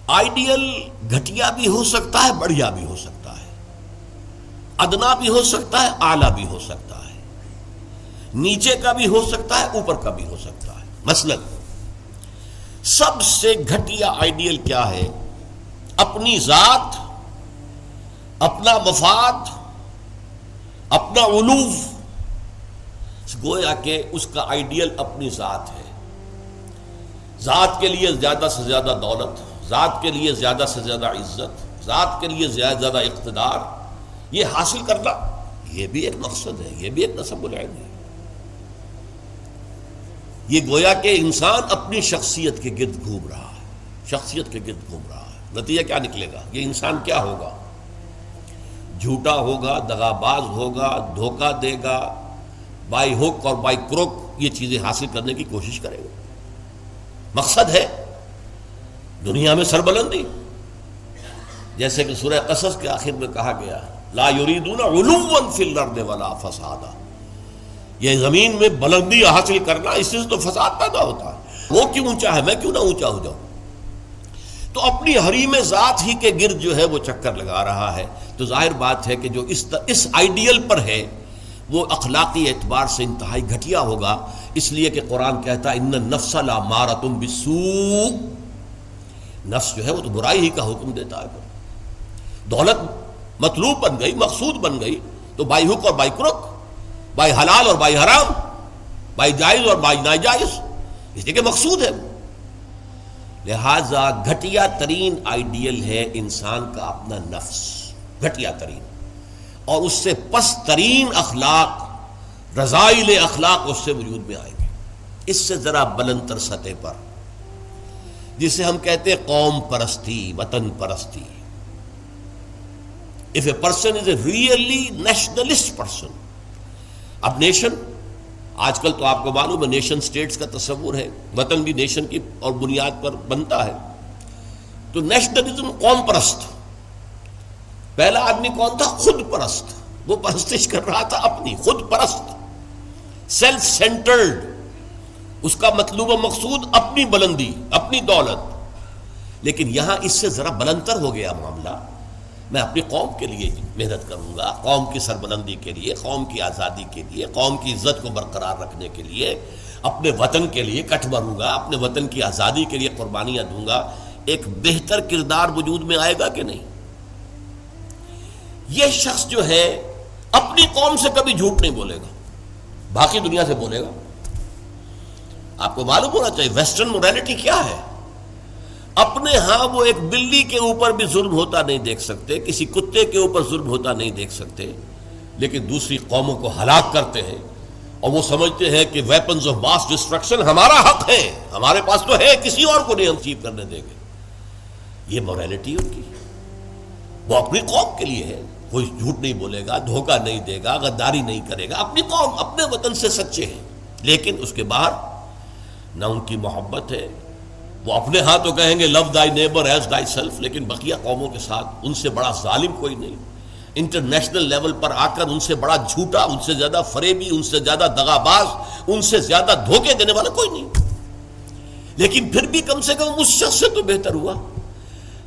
Ideal گھٹیا بھی ہو سکتا ہے، بڑھیا بھی ہو سکتا ہے، ادنا بھی ہو سکتا ہے، اعلیٰ بھی ہو سکتا ہے، نیچے کا بھی ہو سکتا ہے، اوپر کا بھی ہو سکتا ہے۔ مثلا سب سے گھٹیا آئیڈیل کیا ہے؟ اپنی ذات، اپنا مفاد، اپنا علوف، گویا کہ اس کا آئیڈیل اپنی ذات ہے۔ ذات کے لیے زیادہ سے زیادہ دولت، ذات کے لیے زیادہ سے زیادہ عزت، ذات کے لیے زیادہ اقتدار، یہ حاصل کرنا، یہ بھی ایک مقصد ہے، یہ بھی ایک نصب العین ہے۔ یہ گویا کہ انسان اپنی شخصیت کے گرد گھوم رہا ہے، شخصیت کے گرد گھوم رہا ہے۔ نتیجہ کیا نکلے گا؟ یہ انسان کیا ہوگا؟ جھوٹا ہوگا، دغاباز ہوگا، دھوکہ دے گا، بائی ہک اور بائی کروک یہ چیزیں حاصل کرنے کی کوشش کرے گا۔ مقصد ہے دنیا میں سربلندی، جیسے کہ سورہ قصص کے آخر میں کہا گیا لا یریدون علوا فی الارض ولا فسادا، یہ زمین میں بلندی حاصل کرنا، اس سے تو فساد پیدا ہوتا ہے۔ وہ کیوں اونچا ہے، میں کیوں نہ اونچا ہو جاؤں؟ تو اپنی حریم ذات ہی کے گرد جو ہے وہ چکر لگا رہا ہے۔ تو ظاہر بات ہے کہ جو اس آئیڈیل پر ہے وہ اخلاقی اعتبار سے انتہائی گھٹیا ہوگا، اس لیے کہ قرآن کہتا ہے ان النفس لامارۃ بالسوء، نفس جو ہے وہ تو برائی ہی کا حکم دیتا ہے۔ دولت مطلوب بن گئی، مقصود بن گئی، تو بائی حق اور بائی کروک، بائی حلال اور بائی حرام، بائی جائز اور بائی ناجائز، اس لیے کہ مقصود ہے۔ لہذا گھٹیا ترین آئیڈیل ہے انسان کا اپنا نفس، گھٹیا ترین، اور اس سے پست ترین اخلاق، رذائل اخلاق اس سے وجود میں آئیں گے۔ اس سے ذرا بلند تر سطح پر، جسے ہم کہتے ہیں قوم پرستی، وطن پرستی۔ If a person is a really nationalist person، اب نیشن، آج کل تو آپ کو معلوم ہے نیشن سٹیٹس کا تصور ہے، وطن بھی نیشن کی اور بنیاد پر بنتا ہے۔ تو نیشنلزم قوم پرست، پہلا آدمی کون تھا؟ خود پرست، وہ پرستش کر رہا تھا اپنی، خود پرست، سیلف سینٹرڈ، اس کا مطلوب و مقصود اپنی بلندی، اپنی دولت۔ لیکن یہاں اس سے ذرا بلندتر ہو گیا معاملہ، میں اپنی قوم کے لیے محنت کروں گا، قوم کی سربلندی کے لیے، قوم کی آزادی کے لیے، قوم کی عزت کو برقرار رکھنے کے لیے، اپنے وطن کے لیے کٹ مروں گا، اپنے وطن کی آزادی کے لیے قربانیاں دوں گا۔ ایک بہتر کردار وجود میں آئے گا کہ نہیں؟ یہ شخص جو ہے اپنی قوم سے کبھی جھوٹ نہیں بولے گا، باقی دنیا سے بولے گا۔ آپ کو معلوم ہونا چاہیے ویسٹرن مورالٹی کیا ہے۔ اپنے ہاں وہ ایک بلی کے اوپر بھی ظلم ہوتا نہیں دیکھ سکتے، کسی کتے کے اوپر ظلم ہوتا نہیں دیکھ سکتے، لیکن دوسری قوموں کو ہلاک کرتے ہیں، اور وہ سمجھتے ہیں کہ ویپنز آف ماس ڈسٹرکشن ہمارا حق ہے، ہمارے پاس تو ہے، کسی اور کو نہیں ہم اچیو کرنے دیں گے۔ یہ مورالٹی ان کی، وہ اپنی قوم کے لیے ہے، کوئی جھوٹ نہیں بولے گا، دھوکہ نہیں دے گا، غداری نہیں کرے گا، اپنی قوم، اپنے وطن سے سچے ہیں۔ لیکن اس کے باہر نہ ان کی محبت ہے، وہ اپنے ہاں تو کہیں گے لو دائی نیبر ایز دائی سیلف، لیکن بقیہ قوموں کے ساتھ ان سے بڑا ظالم کوئی نہیں، انٹرنیشنل لیول پر آ کر ان سے بڑا جھوٹا، ان سے زیادہ فریبی، ان سے زیادہ دغاباز، ان سے زیادہ دھوکے دینے والا کوئی نہیں۔ لیکن پھر بھی کم سے کم اس شخص سے تو بہتر ہوا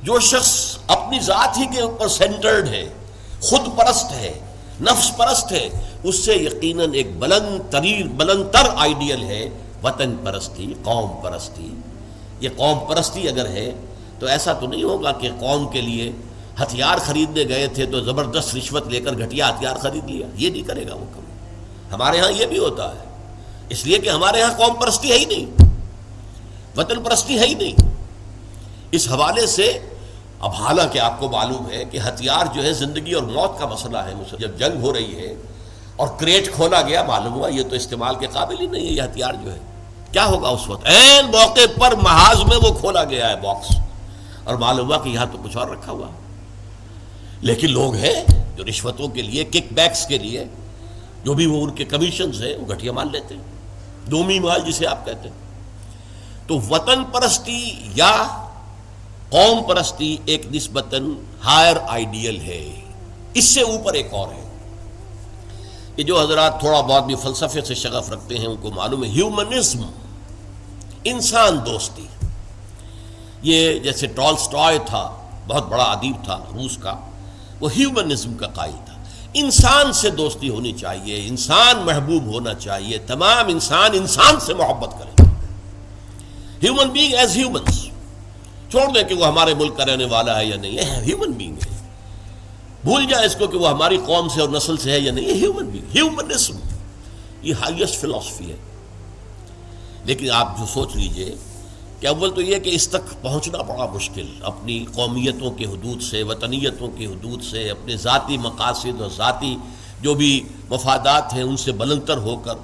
جو شخص اپنی ذات ہی کے اوپر سینٹرڈ ہے، خود پرست ہے، نفس پرست ہے۔ اس سے یقیناً ایک بلند تر آئیڈیل ہے وطن پرستی، قوم پرستی۔ یہ قوم پرستی اگر ہے تو ایسا تو نہیں ہوگا کہ قوم کے لیے ہتھیار خریدنے گئے تھے تو زبردست رشوت لے کر گھٹیا ہتھیار خرید لیا، یہ نہیں کرے گا وہ کبھی۔ ہمارے ہاں یہ بھی ہوتا ہے، اس لیے کہ ہمارے ہاں قوم پرستی ہے ہی نہیں، وطن پرستی ہے ہی نہیں۔ اس حوالے سے اب حالانکہ آپ کو معلوم ہے کہ ہتھیار جو ہے زندگی اور موت کا مسئلہ ہے، جب جنگ ہو رہی ہے اور کریٹ کھولا گیا، معلوم ہوا یہ تو استعمال کے قابل ہی نہیں ہے یہ ہتھیار جو ہے، کیا ہوگا اس وقت؟ عین موقع پر محاذ میں وہ کھولا گیا ہے باکس، اور معلوم ہوا کہ یہاں تو کچھ اور رکھا ہوا۔ لیکن لوگ ہیں جو رشوتوں کے لیے، کک بیکس کے لیے، جو بھی وہ ان کے کمیشنز ہیں، وہ گھٹیا مال لیتے ہیں، دومی مال جسے آپ کہتے ہیں۔ تو وطن پرستی یا قوم پرستی ایک نسبتاً ہائر آئیڈیل ہے، اس سے اوپر ایک اور ہے۔ یہ جو حضرات تھوڑا بہت بھی فلسفے سے شغف رکھتے ہیں ان کو معلوم ہے، ہیومنزم، انسان دوستی، یہ جیسے ٹالسٹائے تھا، بہت بڑا ادیب تھا روس کا، وہ ہیومنزم کا قائل تھا، انسان سے دوستی ہونی چاہیے، انسان محبوب ہونا چاہیے، تمام انسان سے محبت کریں، ہیومن بینگ ایز ہیومنس، چھوڑ دیں کہ وہ ہمارے ملک کا رہنے والا ہے یا نہیں ہے، ہیومن بینگ ہے، بھول جائیں اس کو کہ وہ ہماری قوم سے اور نسل سے ہے یا نہیں ہے، ہیومن بینگ، ہیومنزم یہ ہائیسٹ فلسفی ہے۔ لیکن آپ جو سوچ لیجئے کہ اول تو یہ کہ اس تک پہنچنا بڑا مشکل، اپنی قومیتوں کے حدود سے، وطنیتوں کے حدود سے، اپنے ذاتی مقاصد اور ذاتی جو بھی مفادات ہیں ان سے بلندتر ہو کر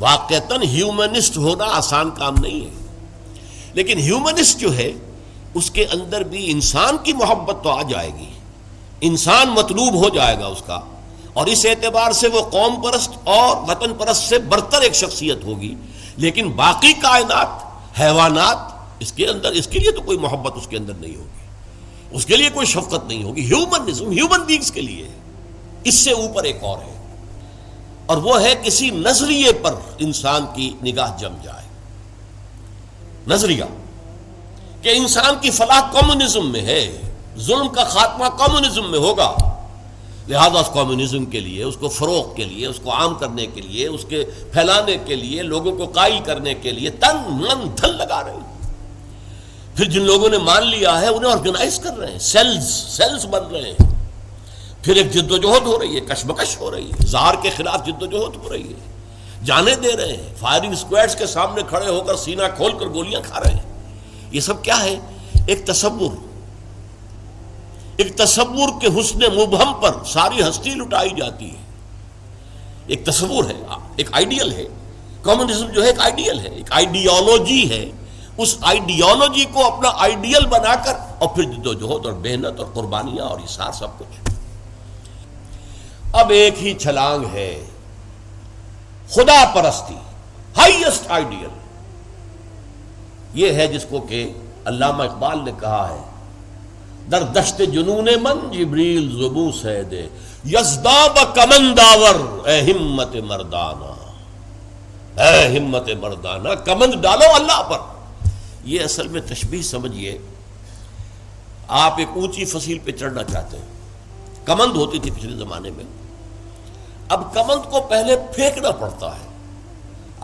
واقعتاً ہیومنسٹ ہونا آسان کام نہیں ہے۔ لیکن ہیومنسٹ جو ہے اس کے اندر بھی انسان کی محبت تو آ جائے گی، انسان مطلوب ہو جائے گا اس کا، اور اس اعتبار سے وہ قوم پرست اور وطن پرست سے برتر ایک شخصیت ہوگی۔ لیکن باقی کائنات، حیوانات، اس کے اندر اس کے لیے تو کوئی محبت اس کے اندر نہیں ہوگی، اس کے لیے کوئی شفقت نہیں ہوگی۔ ہیومنزم ہیومن بینگز کے لیے ہے، اس سے اوپر ایک اور ہے، اور وہ ہے کسی نظریے پر انسان کی نگاہ جم جائے، نظریہ کہ انسان کی فلاح کمیونزم میں ہے، ظلم کا خاتمہ کمیونزم میں ہوگا، لہذا اس کمیونزم کے لیے، اس کو فروغ کے لیے، اس کو عام کرنے کے لیے، اس کے پھیلانے کے لیے، لوگوں کو قائل کرنے کے لیے تن من دھن لگا رہے ہیں۔ پھر جن لوگوں نے مان لیا ہے انہیں آرگنائز کر رہے ہیں، سیلز بن رہے ہیں، پھر ایک جد و جہد ہو رہی ہے، کشمکش ہو رہی ہے، زہر کے خلاف جد و جہد ہو رہی ہے، جانے دے رہے ہیں، فائرنگ اسکواڈز کے سامنے کھڑے ہو کر سینہ کھول کر گولیاں کھا رہے ہیں۔ یہ سب کیا ہے؟ ایک تصور کے حسن مبہم پر ساری ہستی لٹائی جاتی ہے، ایک تصور ہے، ایک آئیڈیل ہے۔ کمیونزم جو ہے ایک آئیڈیل ہے، ایک آئیڈیالوجی ہے، اس آئیڈیالوجی کو اپنا آئیڈیل بنا کر اور پھر جد و جہد اور محنت اور قربانیاں اور ایثار سب کچھ۔ اب ایک ہی چھلانگ ہے، خدا پرستی، ہائیسٹ آئیڈیل، یہ ہے جس کو کہ علامہ اقبال نے کہا ہے، در دشت جنون من جبریل زبوں سے دے یزداب کمنداور، اے ہمت مردانہ، اے ہمت مردانہ، کمند ڈالو اللہ پر۔ یہ اصل میں تشبیہ سمجھیے، آپ ایک اونچی فصیل پہ چڑھنا چاہتے ہیں، کمند ہوتی تھی پچھلے زمانے میں، اب کمند کو پہلے پھینکنا پڑتا ہے،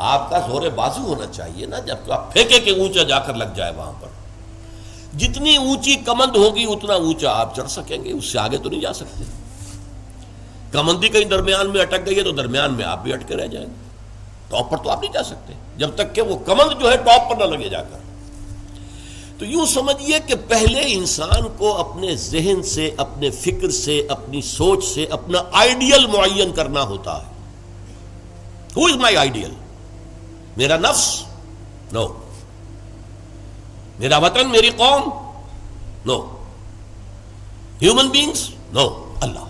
آپ کا زور بازو ہونا چاہیے نا، جب تو آپ پھینکے کہ اونچا جا کر لگ جائے وہاں پر۔ جتنی اونچی کمند ہوگی اتنا اونچا آپ چڑھ سکیں گے، اس سے آگے تو نہیں جا سکتے۔ کمندی کہیں درمیان میں اٹک گئی ہے تو درمیان میں آپ بھی اٹکے رہ جائیں گے، ٹاپ پر تو آپ نہیں جا سکتے جب تک کہ وہ کمند جو ہے ٹاپ پر نہ لگے جا کر۔ تو یوں سمجھیے کہ پہلے انسان کو اپنے ذہن سے، اپنے فکر سے، اپنی سوچ سے اپنا آئیڈیل معین کرنا ہوتا ہے۔ Who is my ideal? میرا نفس؟ نو۔ میرا وطن، میری قوم؟ No. Human beings? No. Allah,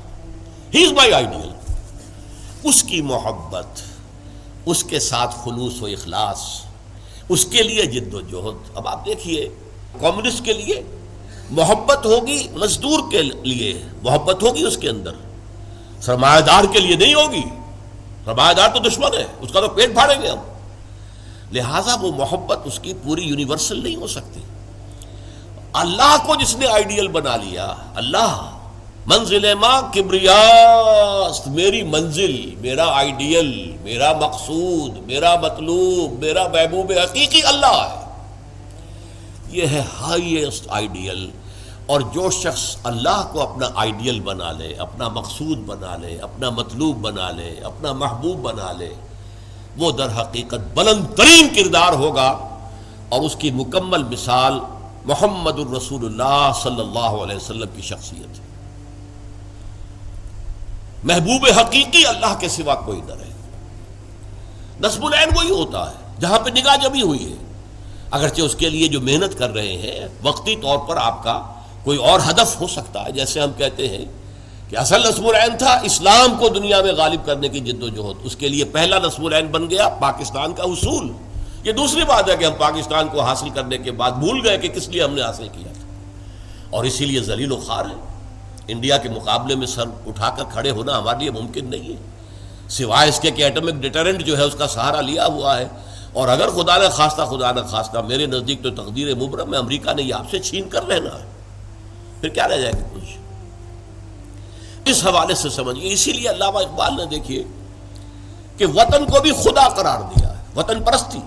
he is my ideal. اس کی محبت، اس کے ساتھ خلوص و اخلاص، اس کے لیے جد و جہد۔ اب آپ دیکھیے، کمیونسٹ کے لیے محبت ہوگی، مزدور کے لیے محبت ہوگی اس کے اندر، سرمایہ دار کے لیے نہیں ہوگی۔ سرمایہ دار تو دشمن ہے، اس کا تو پیٹ پھاڑیں گے ہم، لہٰذا وہ محبت اس کی پوری یونیورسل نہیں ہو سکتی۔ اللہ کو جس نے آئیڈیل بنا لیا، اللہ منزل ماں کبریاست، میری منزل، میرا آئیڈیل، میرا مقصود، میرا مطلوب، میرا محبوب حقیقی اللہ ہے، یہ ہے ہائیسٹ آئیڈیل۔ اور جو شخص اللہ کو اپنا آئیڈیل بنا لے، اپنا مقصود بنا لے، اپنا مطلوب بنا لے، اپنا محبوب بنا لے، وہ در حقیقت بلند ترین کردار ہوگا، اور اس کی مکمل مثال محمد الرسول اللہ صلی اللہ علیہ وسلم کی شخصیت ہے۔ محبوب حقیقی اللہ کے سوا کوئی نہ رہے۔ نصب العین وہی ہوتا ہے جہاں پہ نگاہ جمی ہوئی ہے، اگرچہ اس کے لیے جو محنت کر رہے ہیں وقتی طور پر آپ کا کوئی اور ہدف ہو سکتا ہے، جیسے ہم کہتے ہیں کہ اصل نصب العین تھا اسلام کو دنیا میں غالب کرنے کی جد و جہد، اس کے لیے پہلا نصب العین بن گیا پاکستان کا حصول۔ یہ دوسری بات ہے کہ ہم پاکستان کو حاصل کرنے کے بعد بھول گئے کہ کس لیے ہم نے حاصل کیا تھا، اور اسی لیے ذلیل و خوار ہے۔ انڈیا کے مقابلے میں سر اٹھا کر کھڑے ہونا ہمارے لیے ممکن نہیں ہے، سوائے اس کے کہ ایٹمک ڈیٹرنٹ جو ہے اس کا سہارا لیا ہوا ہے، اور اگر خدا نہ خواستہ میرے نزدیک تو تقدیر مبرم ہے، امریکہ نے یہ آپ سے چھین کر لینا ہے، پھر کیا رہ جائے گا کچھ؟ اس حوالے سے سمجھیے. اسی لیے علامہ اقبال نے دیکھیے کہ وطن کو بھی خدا قرار دیا ہے. وطن پرستی،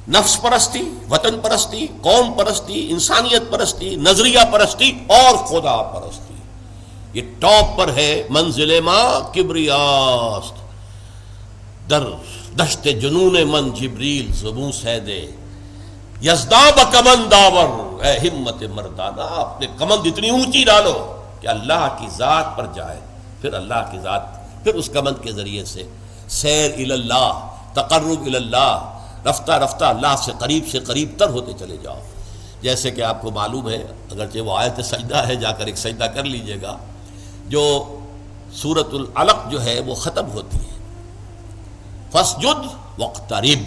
نفس پرستی، وطن پرستی، قوم پرستی، انسانیت پرستی، نظریہ پرستی اور خدا پرستی، یہ ٹاپ پر ہے. منزل ماں کبریاست در دشت جنون من جبریل زبوں سیدے یزداب کمن داور، اے ہمت مردانہ اپنے کمند اتنی اونچی ڈالو کہ اللہ کی ذات پر جائے، پھر اللہ کی ذات، پھر اس کمند کے ذریعے سے سیر اللہ، تقرب اللہ، رفتہ رفتہ اللہ سے قریب تر ہوتے چلے جاؤ. جیسے کہ آپ کو معلوم ہے، اگرچہ وہ آیت سجدہ ہے، جا کر ایک سجدہ کر لیجئے گا، جو سورۃ العلق جو ہے وہ ختم ہوتی ہے فَاسْجُدْ وَاقْتَرِبْ،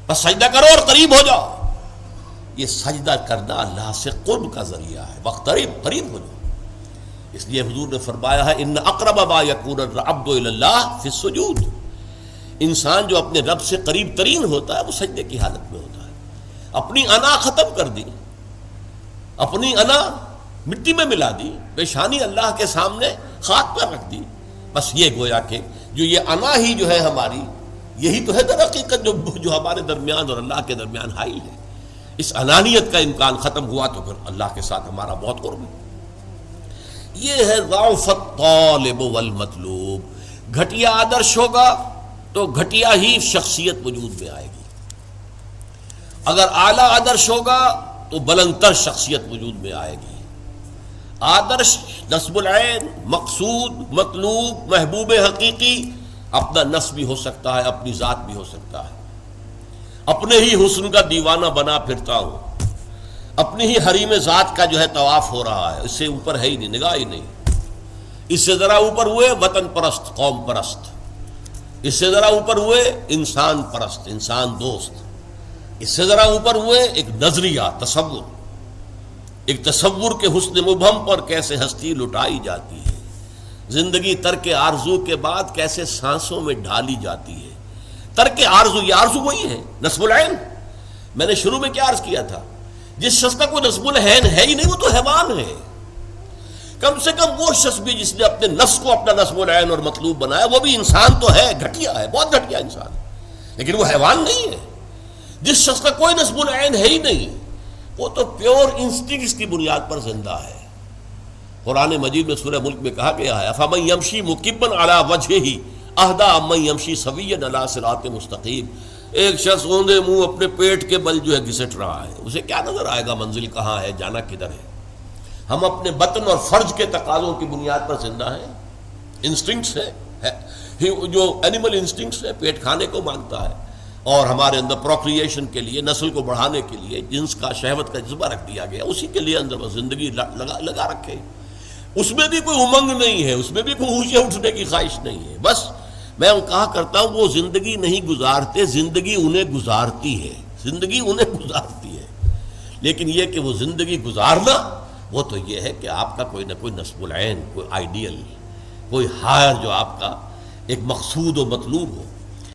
بس سجدہ کرو اور قریب ہو جاؤ. یہ سجدہ کرنا اللہ سے قرب کا ذریعہ ہے. وَاقْتَرِبْ، قریب ہو جاؤ. اس لیے حضور نے فرمایا ہے ان اقرب ما یکون العبد الی اللہ فی السجود، انسان جو اپنے رب سے قریب ترین ہوتا ہے وہ سجدے کی حالت میں ہوتا ہے. اپنی انا ختم کر دی، اپنی انا مٹی میں ملا دی، پیشانی اللہ کے سامنے خاک پر رکھ دی. بس یہ گویا کہ جو یہ انا ہی جو ہے ہماری، یہی تو ہے در حقیقت جو ہمارے درمیان اور اللہ کے درمیان حائل ہے. اس انانیت کا امکان ختم ہوا تو پھر اللہ کے ساتھ ہمارا بہت قرب ہے. یہ ہے ضعف الطالب والمطلوب. گھٹیا آدرش ہوگا تو گھٹیا ہی شخصیت وجود میں آئے گی، اگر اعلیٰ آدرش ہوگا تو بلندتر شخصیت وجود میں آئے گی. آدرش نصب العین، مقصود، مطلوب، محبوب حقیقی اپنا نصب بھی ہو سکتا ہے، اپنی ذات بھی ہو سکتا ہے. اپنے ہی حسن کا دیوانہ بنا پھرتا ہوں، اپنی ہی حریم ذات کا جو ہے طواف ہو رہا ہے، اس سے اوپر ہے ہی نہیں، نگاہ ہی نہیں. اس سے ذرا اوپر ہوئے وطن پرست، قوم پرست، اس سے ذرا اوپر ہوئے انسان پرست، انسان دوست، اس سے ذرا اوپر ہوئے ایک نظریہ، تصور، ایک تصور کے حسن مبہم پر کیسے ہستی لٹائی جاتی ہے، زندگی ترک آرزو کے بعد کیسے سانسوں میں ڈھالی جاتی ہے. ترک آرزو، یہ آرزو وہی ہے نصب العین. میں نے شروع میں کیا عرض کیا تھا، جس شخص کا کوئی نصب العین ہے ہی نہیں وہ تو حیوان ہے. کم سے کم وہ شخص بھی جس نے اپنے نفس کو اپنا نصب العین اور مطلوب بنایا وہ بھی انسان تو ہے، گھٹیا ہے، بہت گھٹیا انسان ہے، لیکن وہ حیوان نہیں ہے. جس شخص کا کوئی نصب العین ہے ہی نہیں وہ تو پیور انسٹنکٹس کی بنیاد پر زندہ ہے. قرآن مجید میں سورہ ملک میں کہا گیا ہے افمن یمشی مکبا علی وجہہ اہدی امن یمشی سویا علی صراط مستقیم. ایک شخص اوندے منہ اپنے پیٹ کے بل جو ہے گھسٹ رہا ہے، اسے کیا نظر آئے گا منزل کہاں ہے، جانا کدھر ہے. ہم اپنے بطن اور فرج کے تقاضوں کی بنیاد پر زندہ ہیں. انسٹنکٹس ہے، جو اینیمل انسٹنکٹس ہے، پیٹ کھانے کو مانگتا ہے، اور ہمارے اندر پروکریشن کے لیے، نسل کو بڑھانے کے لیے جنس کا، شہوت کا جذبہ رکھ دیا گیا، اسی کے لیے اندر زندگی لگا رکھے. اس میں بھی کوئی امنگ نہیں ہے، اس میں بھی کوئی اونچے اٹھنے کی خواہش نہیں ہے. بس میں کہا کرتا ہوں وہ زندگی نہیں گزارتے، زندگی انہیں گزارتی ہے، زندگی انہیں گزارتی ہے. لیکن یہ کہ وہ زندگی گزارنا وہ تو یہ ہے کہ آپ کا کوئی نہ کوئی نصب العین، کوئی آئیڈیل، کوئی ہائر جو آپ کا ایک مقصود و مطلوب ہو.